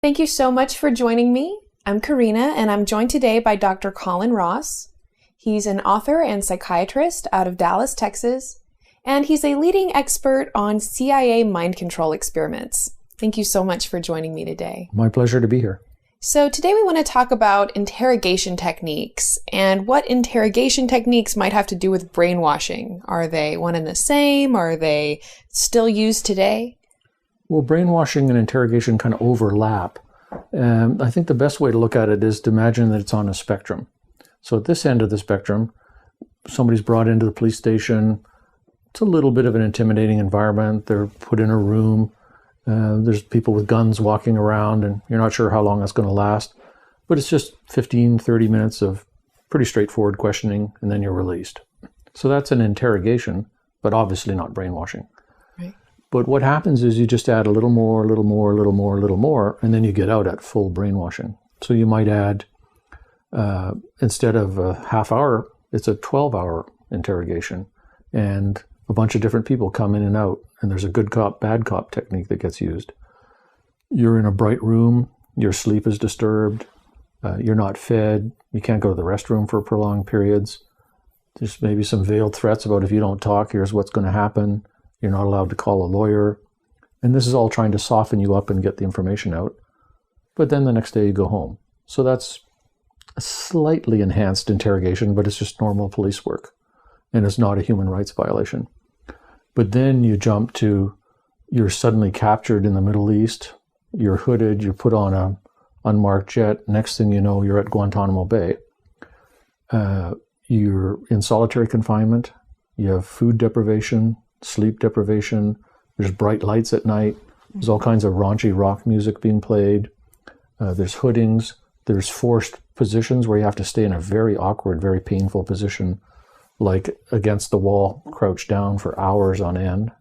Thank you so much for joining me. I'm Karina, and I'm joined today by Dr. Colin Ross. He's an author and psychiatrist out of Dallas, Texas, and he's a leading expert on CIA mind control experiments. Thank you so much for joining me today. My pleasure to be here. So today we want to talk about interrogation techniques and what interrogation techniques might have to do with brainwashing. Are they one and the same? Are they still used today? Well, brainwashing and interrogation kind of overlap. I think the best way to look at it is to imagine that it's on a spectrum. So at this end of the spectrum, somebody's brought into the police station. It's a little bit of an intimidating environment. They're put in a room. There's people with guns walking around, and you're not sure how long that's going to last. But it's just 15, 30 minutes of pretty straightforward questioning, and then you're released. So that's an interrogation, but obviously not brainwashing. Right. But what happens is you just add a little more, and then you get out at full brainwashing. So you might add, instead of a half hour, it's a 12-hour interrogation. And a bunch of different people come in and out, and there's a good cop, bad cop technique that gets used. You're in a bright room, your sleep is disturbed, you're not fed, you can't go to the restroom for prolonged periods. There's maybe some veiled threats about if you don't talk, here's what's going to happen. You're not allowed to call a lawyer. And this is all trying to soften you up and get the information out. But then the next day you go home. So that's a slightly enhanced interrogation, but it's just normal police work. And it's not a human rights violation. But then you jump to, you're suddenly captured in the Middle East, you're hooded, you're put on a unmarked jet, next thing you know, you're at Guantanamo Bay. You're in solitary confinement, you have food deprivation, sleep deprivation, there's bright lights at night, there's all kinds of raunchy rock music being played, there's hoodings, there's forced positions where you have to stay in a very awkward, very painful position, like against the wall, crouched down for hours on end.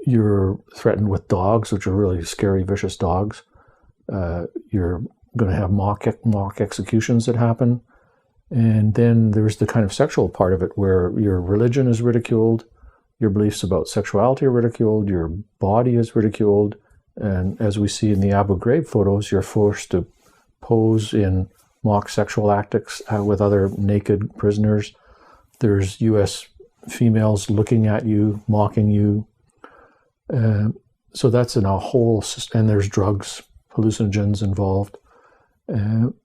You're threatened with dogs, which are really scary, vicious dogs. You're going to have mock executions that happen. And then there's the kind of sexual part of it where your religion is ridiculed, your beliefs about sexuality are ridiculed, your body is ridiculed. And as we see in the Abu Ghraib photos, you're forced to pose in mock sexual acts with other naked prisoners. There's U.S. females looking at you, mocking you. So that's in a whole, and there's drugs, hallucinogens involved.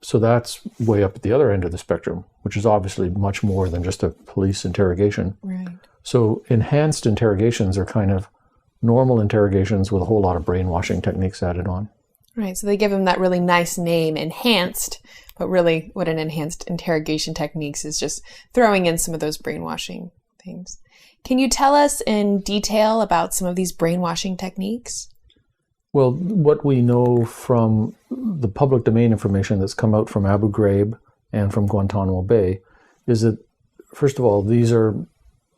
So that's way up at the other end of the spectrum, which is obviously much more than just a police interrogation. Right. So enhanced interrogations are kind of normal interrogations with a whole lot of brainwashing techniques added on. Right, so they give him that really nice name, enhanced, but really what an enhanced interrogation techniques is just throwing in some of those brainwashing things. Can you tell us in detail about some of these brainwashing techniques? Well, what we know from the public domain information that's come out from Abu Ghraib and from Guantanamo Bay is that, first of all, these are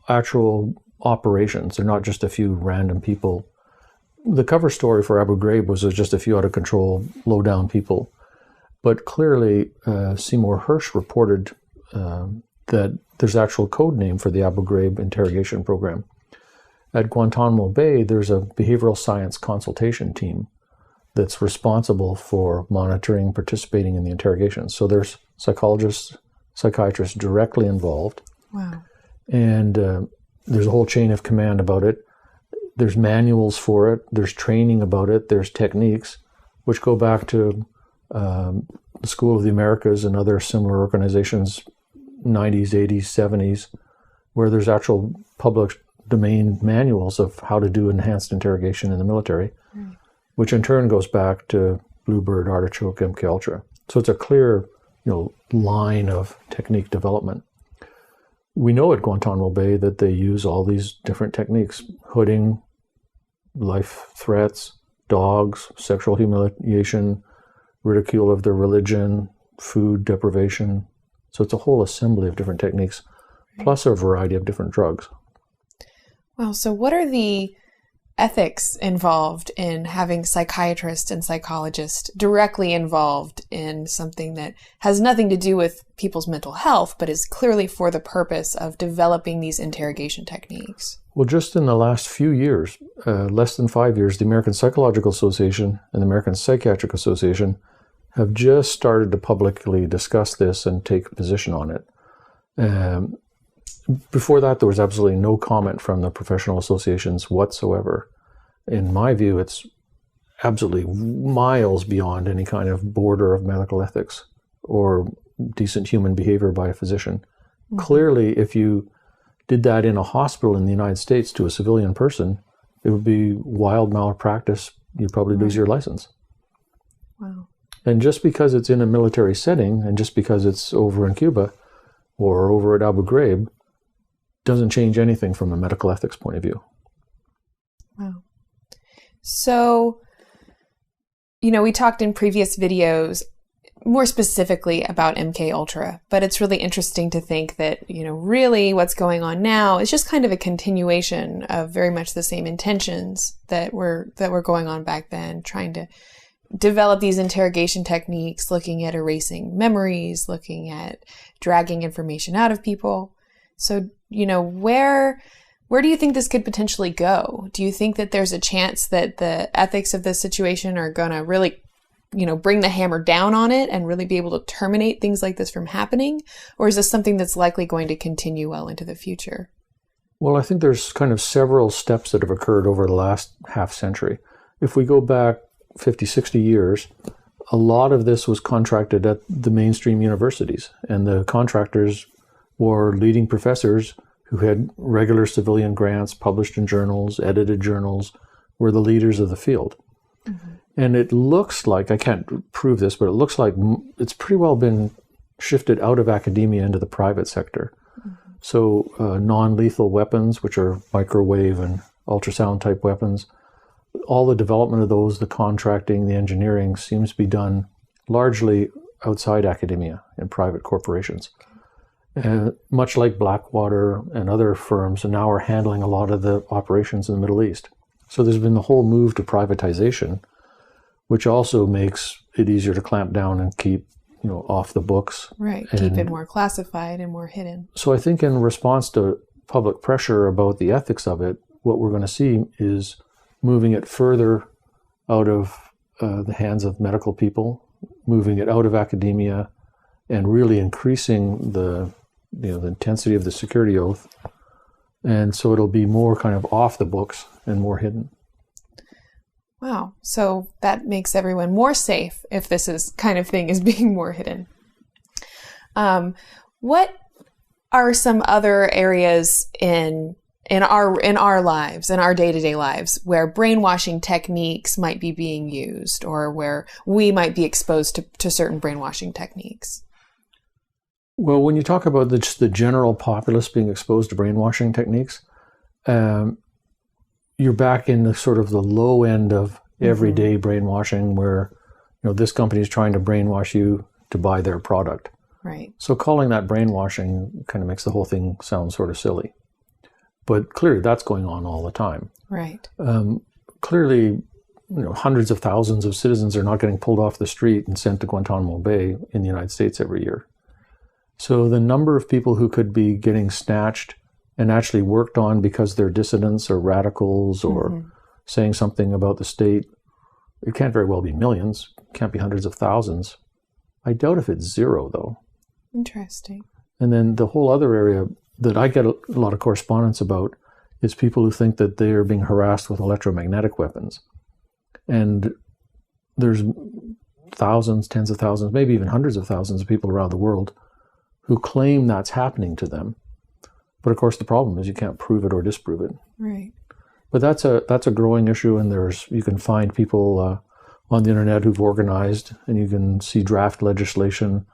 actual operations. They're not just a few random people. The cover story for Abu Ghraib was just a few out of control, low down people. But clearly, Seymour Hersh reported that there's actual code name for the Abu Ghraib interrogation program. At Guantanamo Bay, there's a behavioral science consultation team that's responsible for monitoring, participating in the interrogations. So there's psychologists, psychiatrists directly involved. Wow. And there's a whole chain of command about it. There's manuals for it. There's training about it. There's techniques, which go back to the School of the Americas and other similar organizations, 90s, 80s, 70s, where there's actual public domain manuals of how to do enhanced interrogation in the military, which in turn goes back to Bluebird, Artichoke, MKUltra. So it's a clear, line of technique development. We know at Guantanamo Bay that they use all these different techniques: hooding, life threats, dogs, sexual humiliation, ridicule of their religion, food deprivation. So it's a whole assembly of different techniques, plus a variety of different drugs. Wow. So what are the ethics involved in having psychiatrists and psychologists directly involved in something that has nothing to do with people's mental health, but is clearly for the purpose of developing these interrogation techniques? Well, just in the last few years, less than 5 years, the American Psychological Association and the American Psychiatric Association have just started to publicly discuss this and take a position on it. Before that, there was absolutely no comment from the professional associations whatsoever. In my view, it's absolutely miles beyond any kind of border of medical ethics or decent human behavior by a physician. Mm-hmm. Clearly, if you did that in a hospital in the United States to a civilian person, it would be wild malpractice. You'd probably lose your license. Wow. And just because it's in a military setting and just because it's over in Cuba or over at Abu Ghraib doesn't change anything from a medical ethics point of view. Wow. So, we talked in previous videos more specifically about MK Ultra, but it's really interesting to think that, really what's going on now is just kind of a continuation of very much the same intentions that were going on back then, trying to develop these interrogation techniques, looking at erasing memories, looking at dragging information out of people. So, where do you think this could potentially go? Do you think that there's a chance that the ethics of this situation are going to really bring the hammer down on it and really be able to terminate things like this from happening? Or is this something that's likely going to continue well into the future? Well, I think there's kind of several steps that have occurred over the last half century. If we go back 50, 60 years, a lot of this was contracted at the mainstream universities, and the contractors were leading professors who had regular civilian grants, published in journals, edited journals, were the leaders of the field. Mm-hmm. And it looks like, I can't prove this, but it looks like it's pretty well been shifted out of academia into the private sector. Mm-hmm. So non-lethal weapons, which are microwave and ultrasound type weapons, all the development of those, the contracting, the engineering seems to be done largely outside academia in private corporations. Much like Blackwater and other firms now are handling a lot of the operations in the Middle East. So there's been the whole move to privatization, which also makes it easier to clamp down and keep, off the books. Right, keep it more classified and more hidden. So I think in response to public pressure about the ethics of it, what we're going to see is moving it further out of the hands of medical people, moving it out of academia, and really increasing the intensity of the security oath. And so it'll be more kind of off the books and more hidden. Wow. So that makes everyone more safe if this kind of thing is being more hidden. What are some other areas in our lives, in our day-to-day lives, where brainwashing techniques might be being used, or where we might be exposed to certain brainwashing techniques? Well, when you talk about just the general populace being exposed to brainwashing techniques, you're back in the sort of the low end of everyday brainwashing, where this company is trying to brainwash you to buy their product. Right. So calling that brainwashing kind of makes the whole thing sound sort of silly. But clearly that's going on all the time. Right. Clearly, hundreds of thousands of citizens are not getting pulled off the street and sent to Guantanamo Bay in the United States every year. So the number of people who could be getting snatched and actually worked on because they're dissidents or radicals or saying something about the state, it can't very well be millions. It can't be hundreds of thousands. I doubt if it's zero, though. Interesting. And then the whole other area that I get a lot of correspondence about is people who think that they are being harassed with electromagnetic weapons. And there's thousands, tens of thousands, maybe even hundreds of thousands of people around the world who claim that's happening to them. But of course, the problem is you can't prove it or disprove it. Right. But that's a growing issue, and you can find people on the internet who've organized, and you can see draft legislation.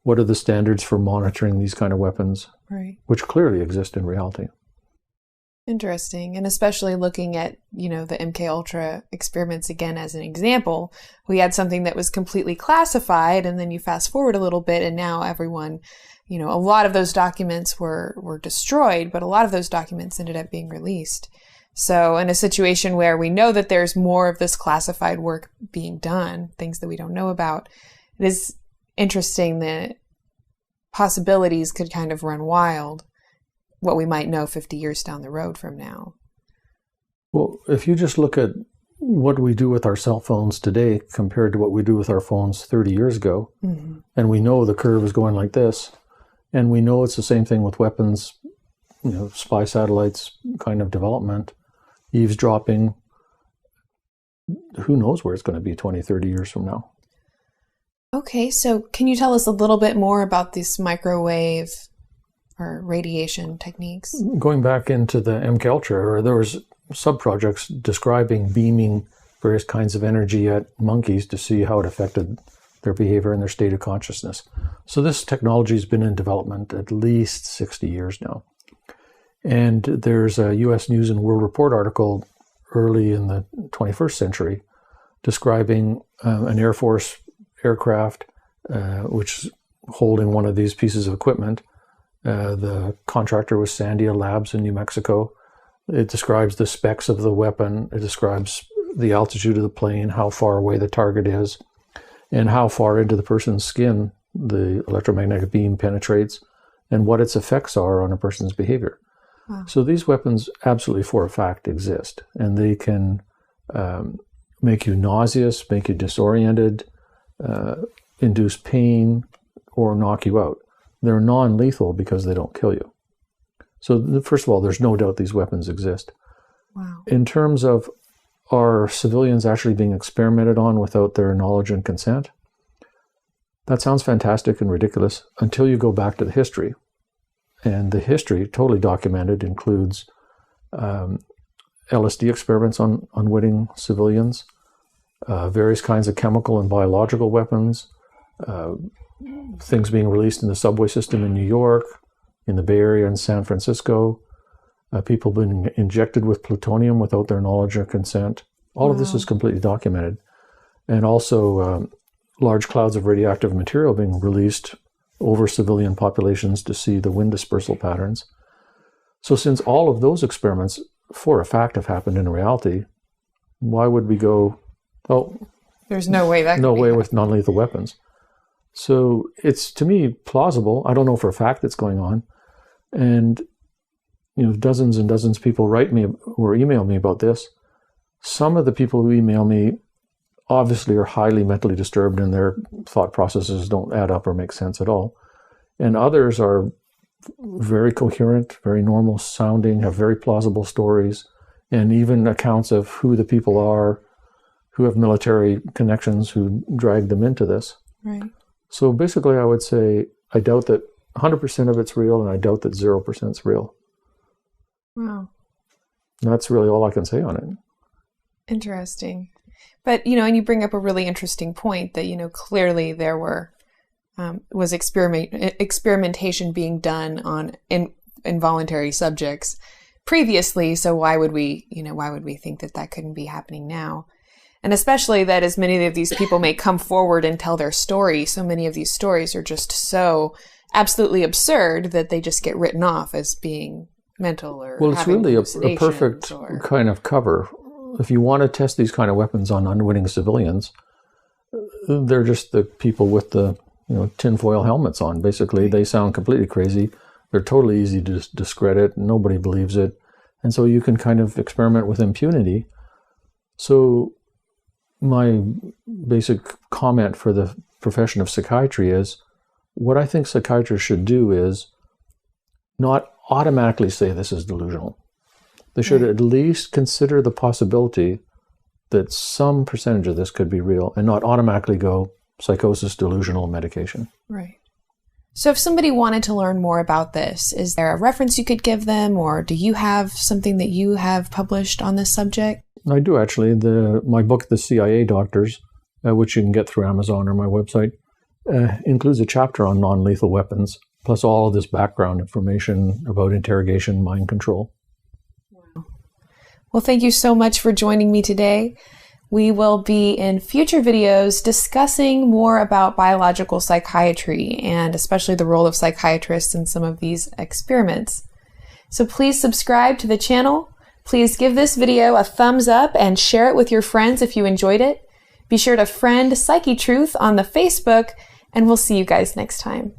What are the standards for monitoring these kind of weapons? Right. Which clearly exist in reality. Interesting. And especially looking at, the MK Ultra experiments again as an example, we had something that was completely classified, and then you fast forward a little bit and now everyone, a lot of those documents were destroyed, but a lot of those documents ended up being released. So in a situation where we know that there's more of this classified work being done, things that we don't know about, it is interesting that possibilities could kind of run wild what we might know 50 years down the road from now. Well, if you just look at what we do with our cell phones today compared to what we do with our phones 30 years ago, and we know the curve is going like this, and we know it's the same thing with weapons, spy satellites kind of development, eavesdropping. Who knows where it's going to be 20, 30 years from now? Okay, so can you tell us a little bit more about this microwave or radiation techniques? Going back into the MKUltra, there was sub-projects describing beaming various kinds of energy at monkeys to see how it affected their behavior and their state of consciousness. So this technology has been in development at least 60 years now. And there's a U.S. News and World Report article early in the 21st century describing an Air Force aircraft which is holding one of these pieces of equipment. The contractor was Sandia Labs in New Mexico. It describes the specs of the weapon. It describes the altitude of the plane, how far away the target is, and how far into the person's skin the electromagnetic beam penetrates, and what its effects are on a person's behavior. Wow. So these weapons absolutely for a fact exist, and they can make you nauseous, make you disoriented, induce pain, or knock you out. They're non-lethal because they don't kill you. So first of all, there's no doubt these weapons exist. Wow. In terms of are civilians actually being experimented on without their knowledge and consent? That sounds fantastic and ridiculous until you go back to the history. And the history, totally documented, includes LSD experiments on unwitting civilians, various kinds of chemical and biological weapons, things being released in the subway system in New York, in the Bay Area and San Francisco, people being injected with plutonium without their knowledge or consent. All of this is completely documented. And also large clouds of radioactive material being released over civilian populations to see the wind dispersal patterns. So since all of those experiments, for a fact, have happened in reality, why would we go, there's no way that no way with non-lethal weapons? So it's, to me, plausible. I don't know for a fact it's going on. And dozens and dozens of people write me or email me about this. Some of the people who email me obviously are highly mentally disturbed and their thought processes don't add up or make sense at all. And others are very coherent, very normal sounding, have very plausible stories, and even accounts of who the people are who have military connections who dragged them into this. Right. So basically I would say I doubt that 100% of it's real, and I doubt that 0% is real. Wow. That's really all I can say on it. Interesting. But, and you bring up a really interesting point that, clearly there was experimentation being done on involuntary subjects previously. So why would we think that couldn't be happening now? And especially that as many of these people may come forward and tell their story, so many of these stories are just so absolutely absurd that they just get written off as being mental or well, it's really a perfect kind of cover. If you want to test these kind of weapons on unwitting civilians, they're just the people with the tinfoil helmets on. Basically, right. They sound completely crazy. They're totally easy to discredit. Nobody believes it. And so you can kind of experiment with impunity. So my basic comment for the profession of psychiatry is, what I think psychiatrists should do is not automatically say this is delusional. They should at least consider the possibility that some percentage of this could be real and not automatically go psychosis, delusional, medication. Right. So if somebody wanted to learn more about this, is there a reference you could give them, or do you have something that you have published on this subject? I do, actually. My book, The CIA Doctors, which you can get through Amazon or my website, includes a chapter on non-lethal weapons, plus all of this background information about interrogation, mind control. Wow. Well, thank you so much for joining me today. We will be in future videos discussing more about biological psychiatry and especially the role of psychiatrists in some of these experiments. So please subscribe to the channel. Please give this video a thumbs up and share it with your friends if you enjoyed it. Be sure to friend Psychetruth on the Facebook, and we'll see you guys next time.